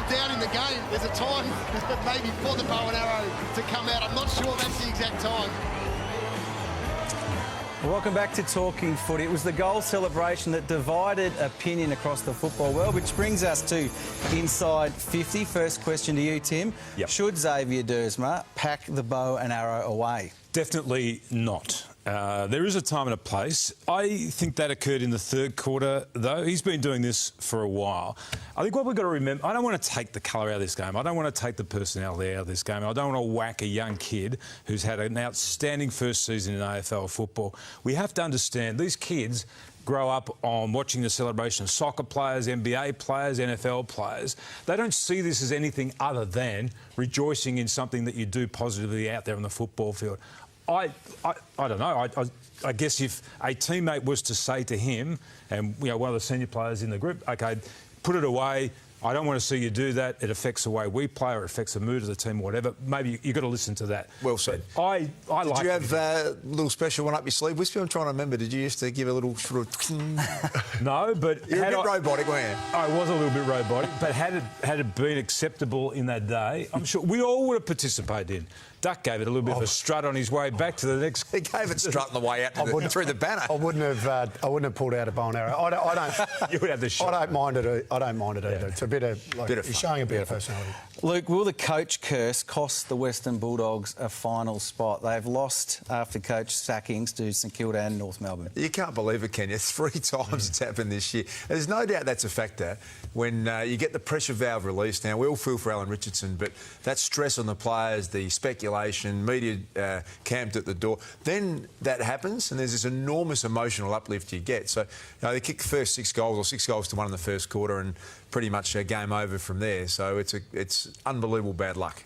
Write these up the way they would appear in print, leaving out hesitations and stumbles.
down in the game, there's a time maybe for the bow and arrow to come out. I'm not sure that's the exact time. Welcome back to Talking Footy. It was the goal celebration that divided opinion across the football world, which brings us to Inside 50. First question to you, Tim. Yep. Should XAVIER DUURSMA pack the bow and arrow away? Definitely not. There is a time and a place. I think that occurred in the third quarter, though. He's been doing this for a while. I think what we've got to remember, I don't want to take the colour out of this game. I don't want to take the personality out of this game. I don't want to whack a young kid who's had an outstanding first season in AFL football. We have to understand these kids grow up on watching the celebration of soccer players, NBA players, NFL players. They don't see this as anything other than rejoicing in something that you do positively out there on the football field. I don't know. I guess if a teammate was to say to him, and one of the senior players in the group, OK, put it away. I don't want to see you do that. It affects the way we play or it affects the mood of the team or whatever. Maybe you've got to listen to that. Well said. I like... Did you have a little special one up your sleeve, Wispy? I'm trying to remember. Did you used to give a little sort of... No, but... You're a bit robotic, weren't you? I was a little bit robotic, but had it been acceptable in that day, I'm sure we all would have participated in. Duck gave it a little bit of a strut on his way back to the next... He gave it strut on the way out through the banner. I wouldn't have pulled out a bow and arrow. I don't... You would have the shot. I don't mind it either. It's a bit of... He's showing a bit of personality. Luke, will the coach curse cost the Western Bulldogs a final spot? They've lost after coach sackings to St Kilda and North Melbourne. You can't believe it, can you? 3 times it's happened this year. There's no doubt that's a factor when you get the pressure valve released. Now, we all feel for Alan Richardson, but that stress on the players, the speculation, media camped at the door, then that happens and there's this enormous emotional uplift you get. So, they kicked the first 6 goals or 6 goals to 1 in the first quarter and pretty much a game over from there. So it's unbelievable bad luck.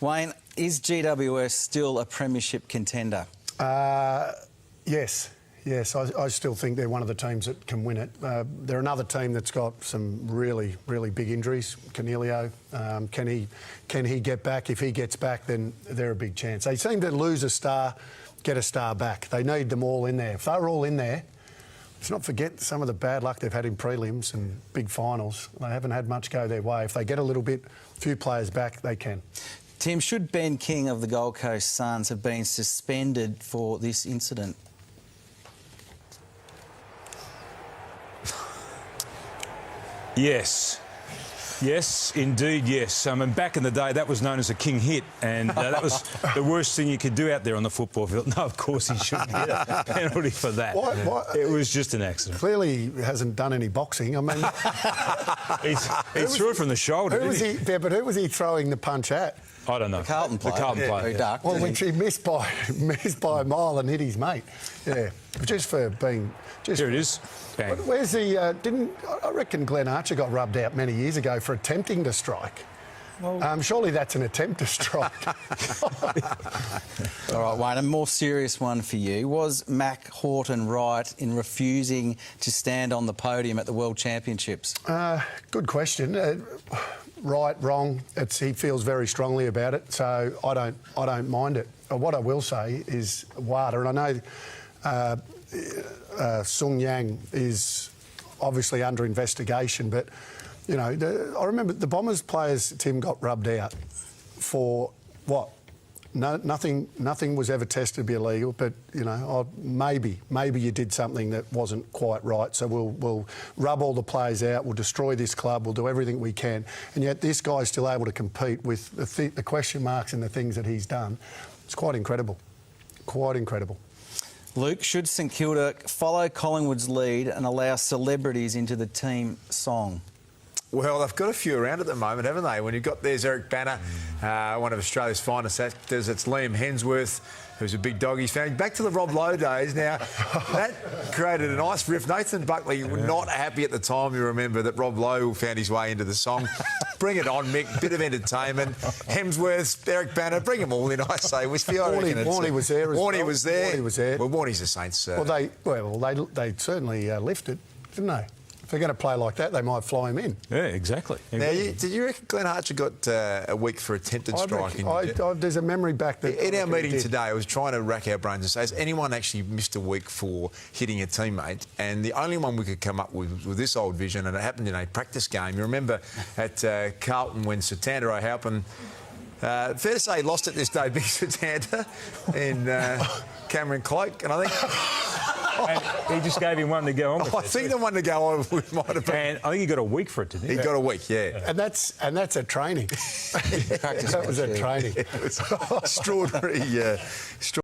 Wayne, is GWS still a premiership contender? Yes. I still think they're one of the teams that can win it. They're another team that's got some really, really big injuries. Cornelio, can he get back? If he gets back, then they're a big chance. They seem to lose a star, get a star back. They need them all in there. If they're all in there, let's not forget some of the bad luck they've had in prelims and big finals. They haven't had much go their way. If they get a few players back, they can. Tim, should Ben King of the Gold Coast Suns have been suspended for this incident? Yes, indeed, yes. Back in the day, that was known as a king hit, and that was the worst thing you could do out there on the football field. No, of course he shouldn't get a penalty for that. What? It was just an accident. Clearly, he hasn't done any boxing. I mean, he threw it from the shoulder. But who was he throwing the punch at? I don't know. The Carlton player. The Carlton player. Very dark. Well, which he missed by a mile and hit his mate. Yeah, just for being. Here it is. Bang. Where's the? I reckon Glenn Archer got rubbed out many years ago for attempting to strike. Well, surely that's an attempt to strike. All right, Wayne, a more serious one for you. Was MACK HORTON right in refusing to stand on the podium at the World Championships? Good question. Right, wrong. He feels very strongly about it, so I don't mind it. What I will say is WADA, and I know Sung Yang is obviously under investigation, but I remember the Bombers players, Tim, got rubbed out for what? No, nothing was ever tested to be illegal, but maybe you did something that wasn't quite right. So we'll rub all the players out. We'll destroy this club. We'll do everything we can, and yet this guy's still able to compete with the question marks and the things that he's done. It's quite incredible. Quite incredible. Luke, should St Kilda follow Collingwood's lead and allow celebrities into the team song? Well, they've got a few around at the moment, haven't they? When you've got, there's Eric Banner, one of Australia's finest actors. It's Liam Hemsworth, who's a big Doggies fan. Back to the Rob Lowe days. Now, that created a nice riff. Nathan Buckley was not happy at the time, you remember, that Rob Lowe found his way into the song. Bring it on, Mick. Bit of entertainment. Hemsworth, Eric Banner, bring them all in, I say. Warney was there as well. Warney was there. Warney was there. Well, Warney's the Saints. They certainly lifted, didn't they? they're going to play like that, they might fly him in. Yeah, exactly. Now, did you reckon Glenn Archer got a week for attempted striking? There's a memory back that... In our meeting today, I was trying to rack our brains and say, has anyone actually missed a week for hitting a teammate? And the only one we could come up with was this old vision, and it happened in a practice game. You remember at Carlton when Satander O'Halpin... fair to say he lost it this day, Big Satander, in Cameron Cloak, and I think... And he just gave him one to go on with. I think the one to go on with might have been... And I think he got a week for it, didn't he? He got a week, yeah. And that's a training. That was a training. It was extraordinary.